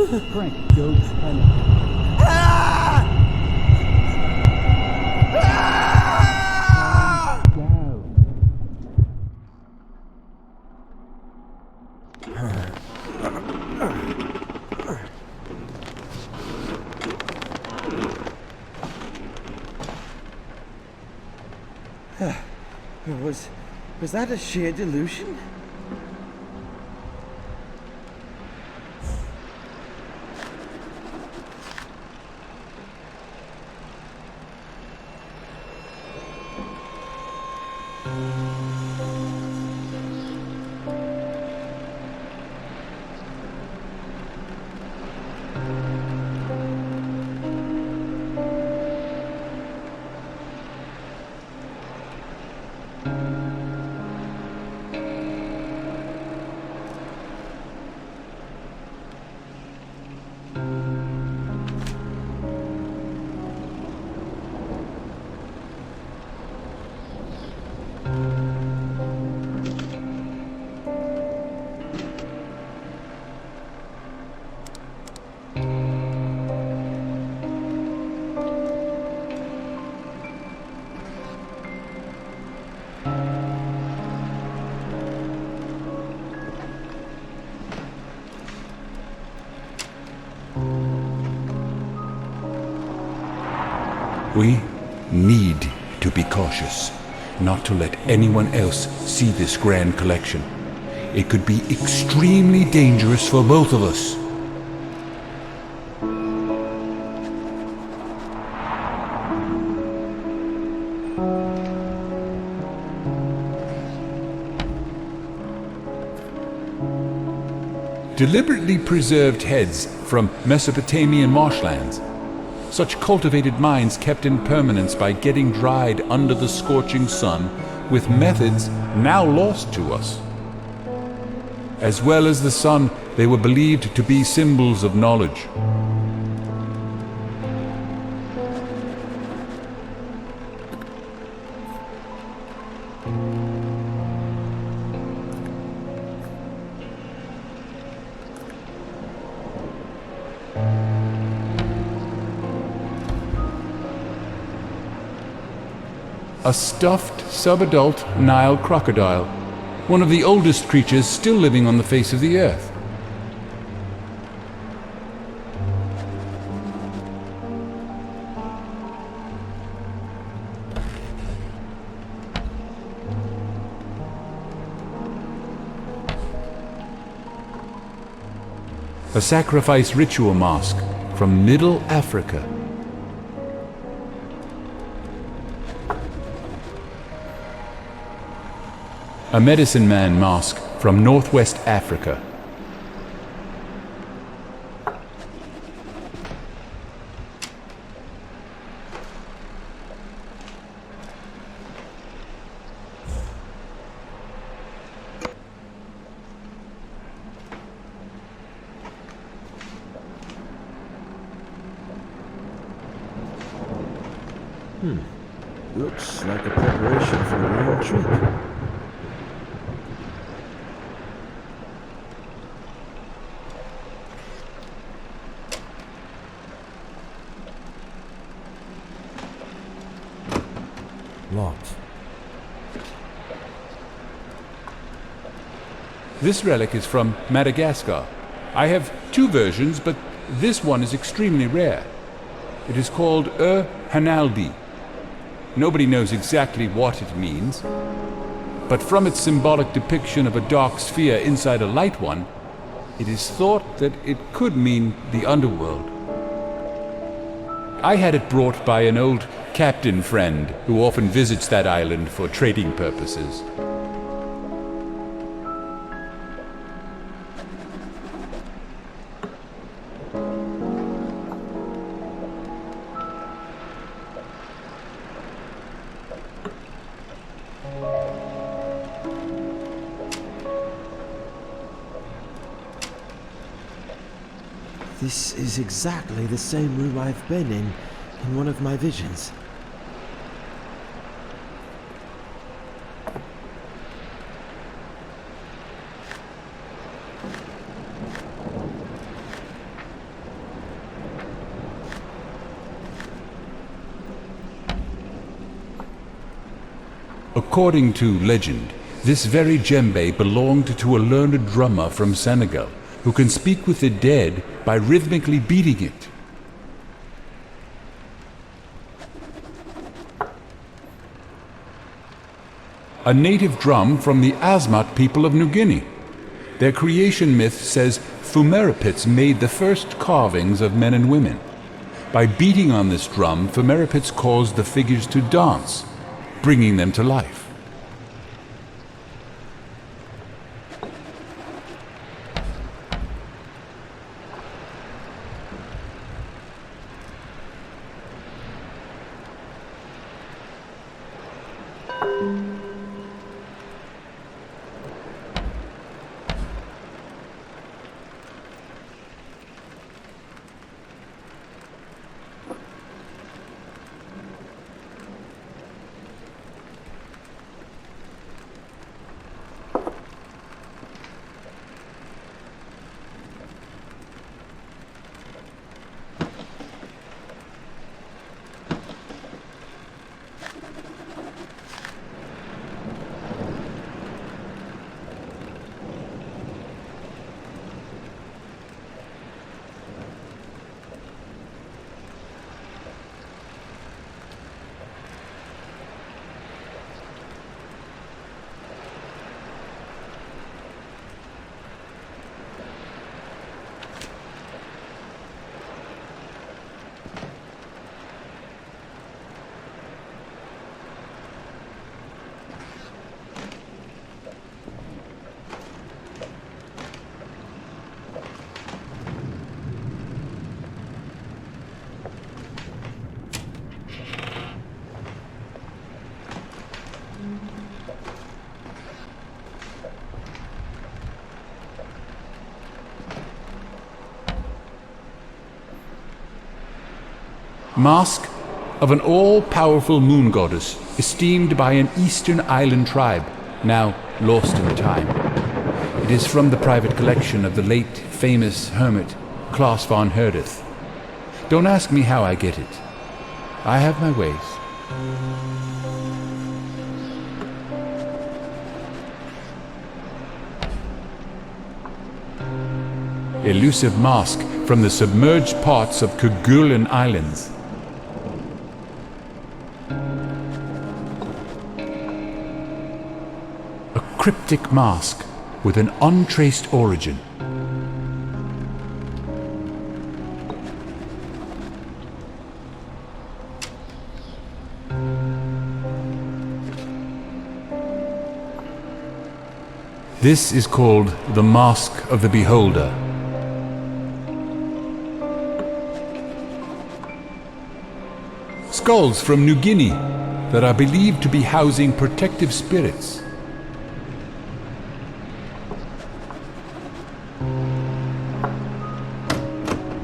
Frank, don't panic. Was that a sheer delusion? We need to be cautious, not to let anyone else see this grand collection. It could be extremely dangerous for both of us. Deliberately preserved heads from Mesopotamian marshlands. Such cultivated minds kept in permanence by getting dried under the scorching sun with methods now lost to us. As well as the sun, they were believed to be symbols of knowledge. A stuffed, subadult Nile crocodile, one of the oldest creatures still living on the face of the earth. A sacrifice ritual mask from Middle Africa. A medicine man mask from Northwest Africa. Looks like a preparation for a long trip. Locked. This relic is from Madagascar. I have two versions, but this one is extremely rare. It is called Hanaldi. Nobody knows exactly what it means, but from its symbolic depiction of a dark sphere inside a light one, it is thought that it could mean the underworld. I had it brought by an old captain friend who often visits that island for trading purposes. This is exactly the same room I've been in one of my visions. According to legend, this very djembe belonged to a learned drummer from Senegal who can speak with the dead by rhythmically beating it. A native drum from the Asmat people of New Guinea. Their creation myth says Phumerapits made the first carvings of men and women. By beating on this drum, Phumerapits caused the figures to dance, bringing them to life. Mask of an all-powerful moon goddess, esteemed by an eastern island tribe, now lost in time. It is from the private collection of the late famous hermit Klaus von Herdeth. Don't ask me how I get it. I have my ways. Elusive mask from the submerged parts of Kerguelen Islands. A cryptic mask with an untraced origin. This is called the Mask of the Beholder. Skulls from New Guinea that are believed to be housing protective spirits.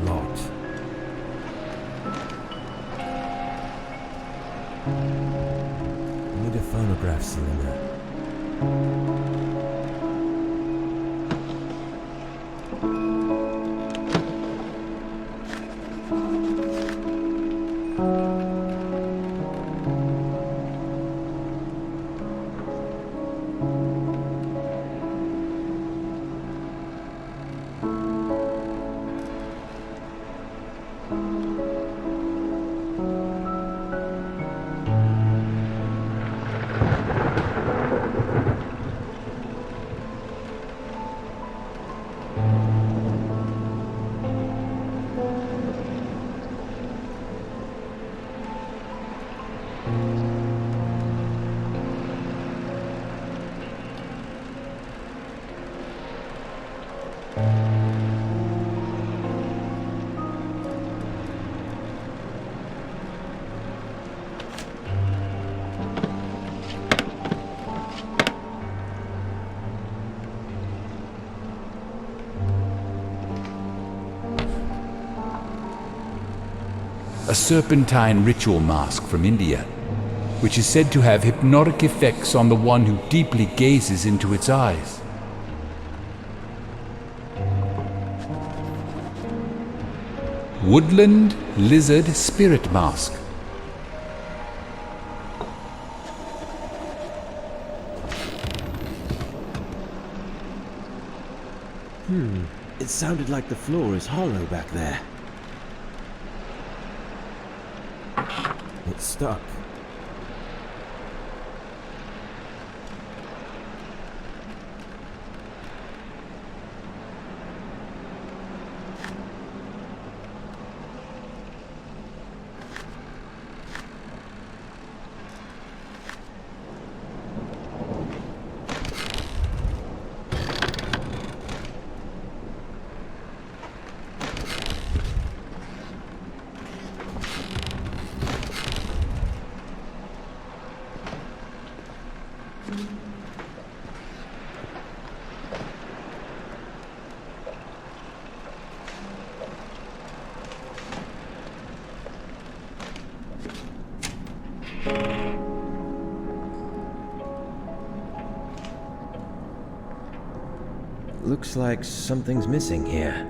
Locked. I need a phonograph cylinder. A serpentine ritual mask from India, which is said to have hypnotic effects on the one who deeply gazes into its eyes. Woodland Lizard Spirit Mask. It sounded like the floor is hollow back there. It's stuck. Looks like something's missing here.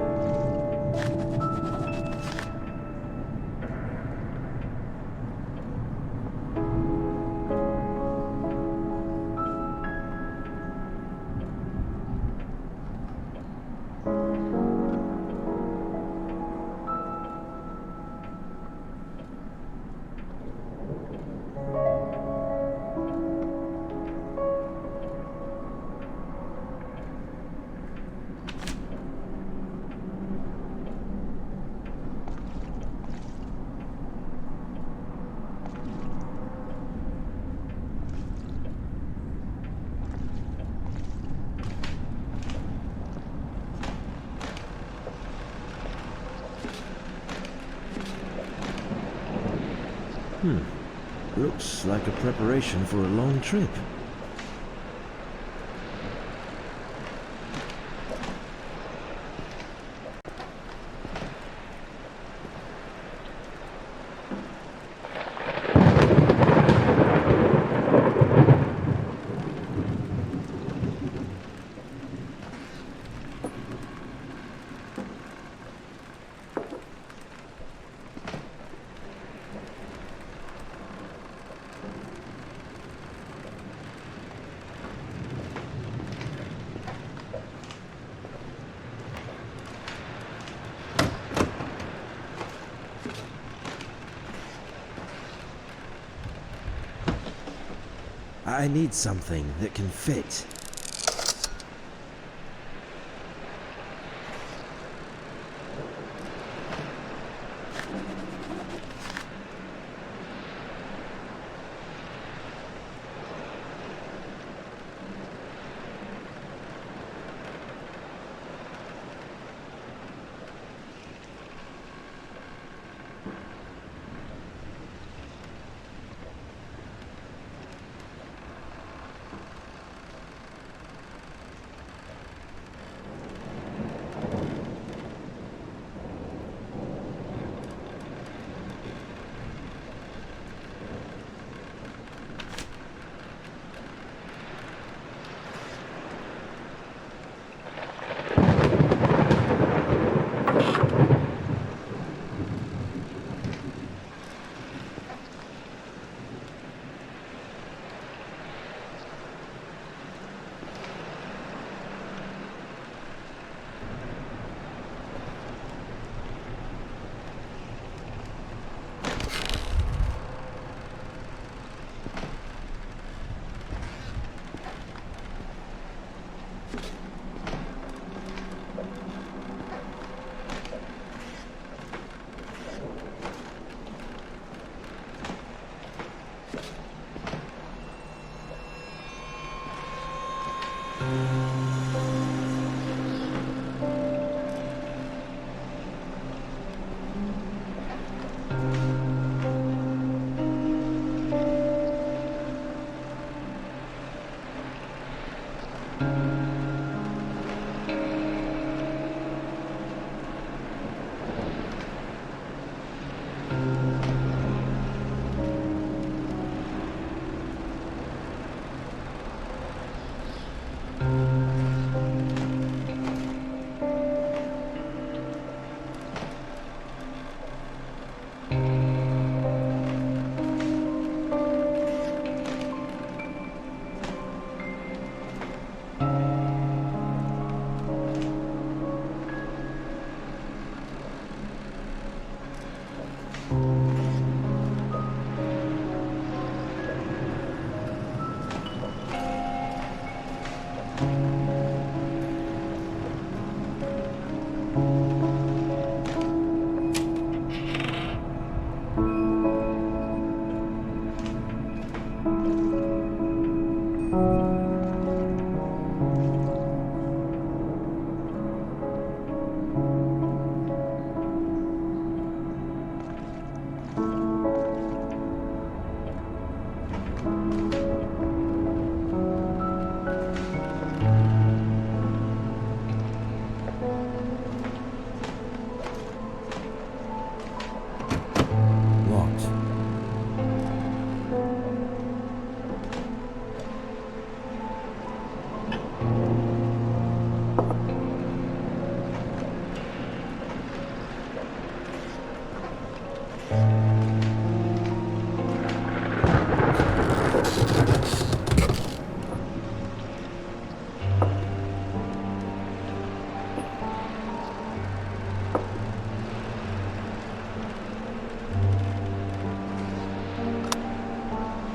Looks like a preparation for a long trip. I need something that can fit. Locked.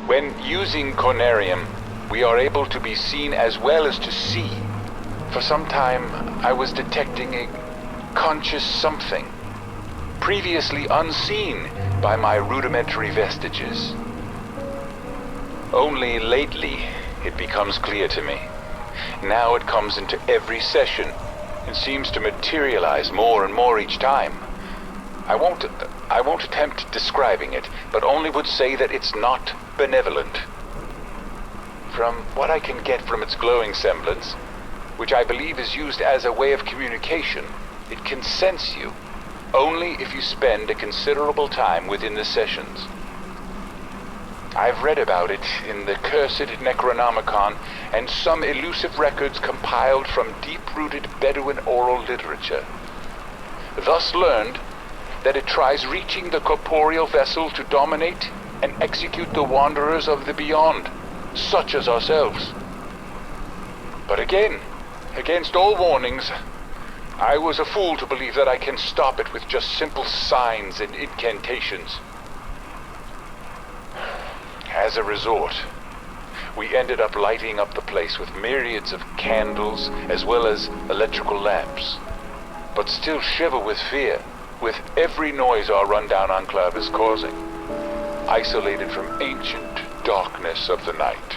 When using CONARIUM, we are able to be seen as well as to see. For some time, I was detecting a conscious something, previously unseen by my rudimentary vestiges. Only lately, it becomes clear to me. Now it comes into every session and seems to materialize more and more each time. I won't attempt describing it, but only would say that it's not benevolent. From what I can get from its glowing semblance, which I believe is used as a way of communication, it can sense you, only if you spend a considerable time within the sessions. I've read about it in the cursed Necronomicon and some elusive records compiled from deep-rooted Bedouin oral literature. Thus learned that it tries reaching the corporeal vessel to dominate and execute the wanderers of the beyond, such as ourselves. But again, against all warnings, I was a fool to believe that I can stop it with just simple signs and incantations. As a resort, we ended up lighting up the place with myriads of candles as well as electrical lamps, but still shiver with fear with every noise our rundown enclave is causing, isolated from ancient darkness of the night.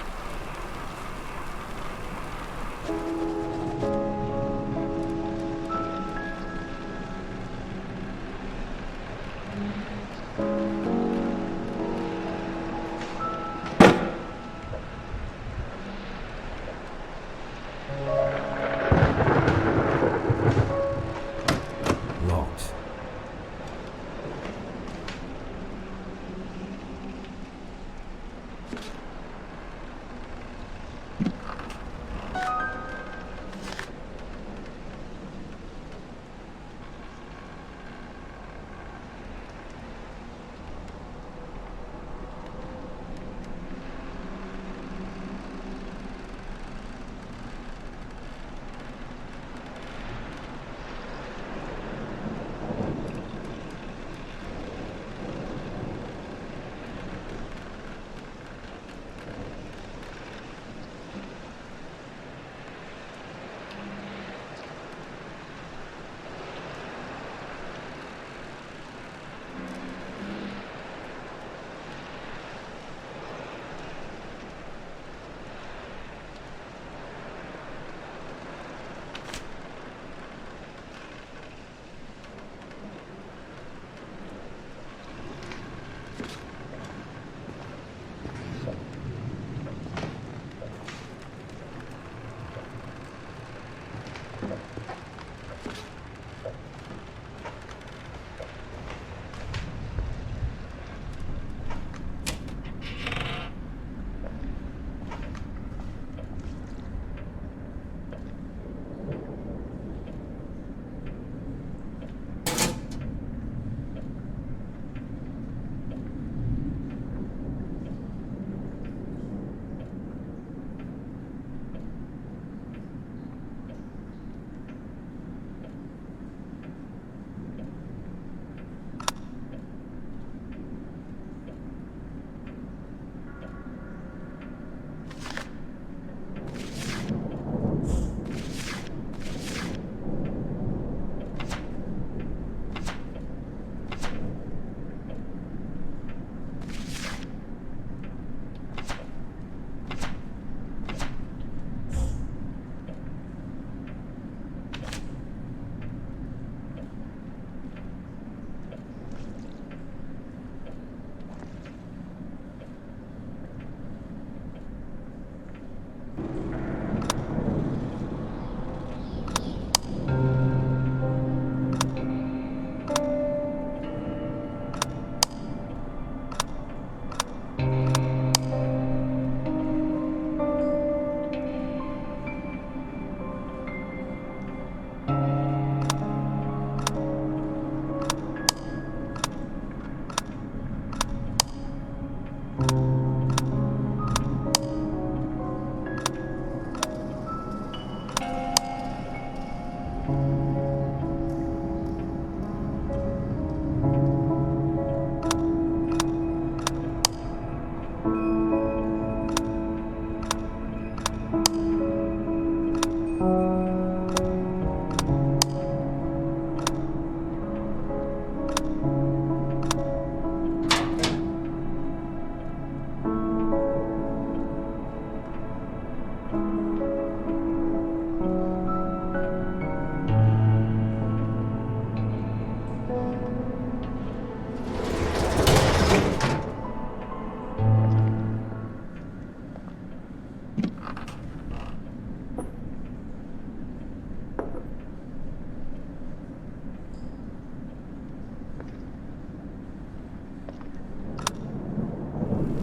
Locked.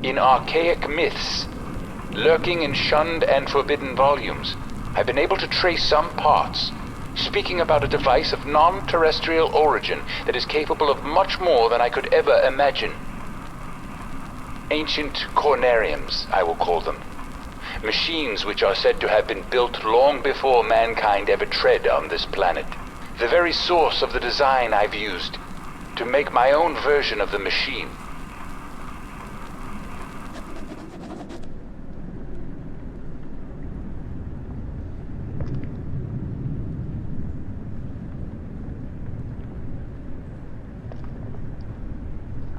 In archaic myths, lurking in shunned and forbidden volumes, I've been able to trace some parts, speaking about a device of non-terrestrial origin that is capable of much more than I could ever imagine. Ancient CONARIUMs, I will call them. Machines which are said to have been built long before mankind ever tread on this planet. The very source of the design I've used to make my own version of the machine.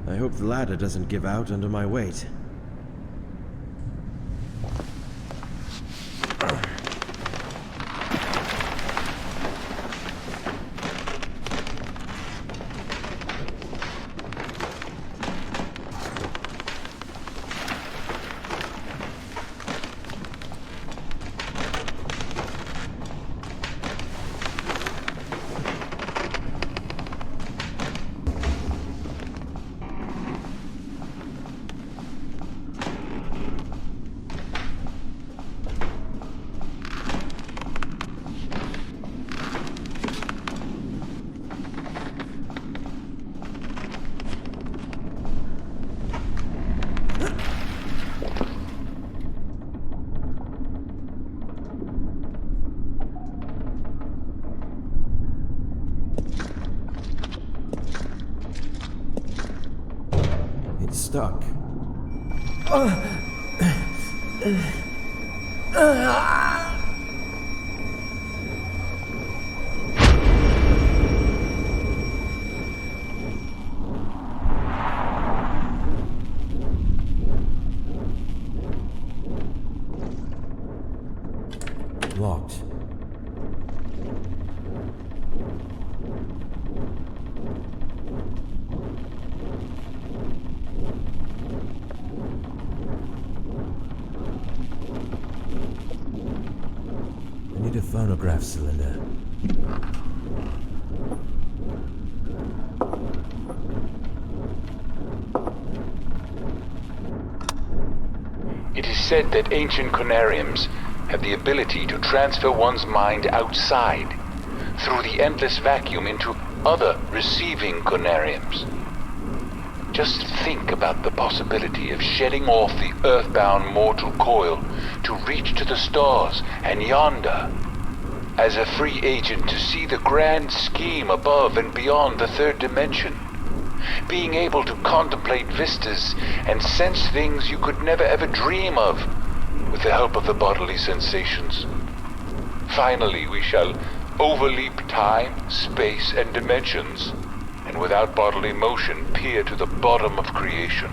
I hope the ladder doesn't give out under my weight. It's stuck. Locked. I need a phonograph cylinder. It is said that ancient conariums have the ability to transfer one's mind outside, through the endless vacuum, into other receiving conariums. Just think about the possibility of shedding off the earthbound mortal coil to reach to the stars and yonder, as a free agent to see the grand scheme above and beyond the third dimension. Being able to contemplate vistas and sense things you could never ever dream of, with the help of the bodily sensations. Finally, we shall overleap time, space, and dimensions, and without bodily motion peer to the bottom of creation.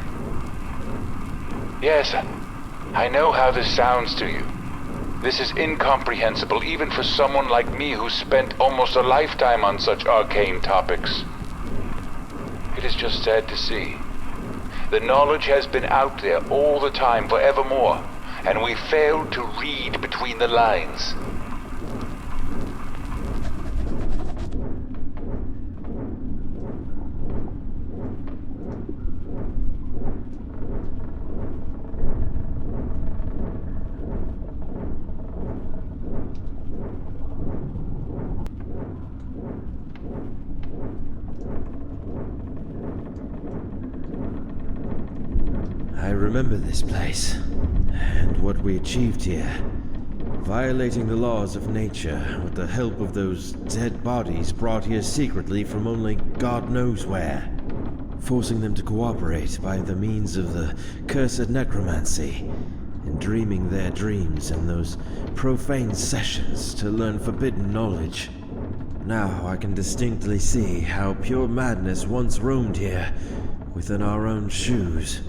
Yes, I know how this sounds to you. This is incomprehensible even for someone like me who spent almost a lifetime on such arcane topics. It is just sad to see. The knowledge has been out there all the time forevermore, and we failed to read between the lines. I remember this place, and what we achieved here. Violating the laws of nature with the help of those dead bodies brought here secretly from only God knows where. Forcing them to cooperate by the means of the cursed necromancy, and dreaming their dreams in those profane sessions to learn forbidden knowledge. Now I can distinctly see how pure madness once roamed here, within our own shoes.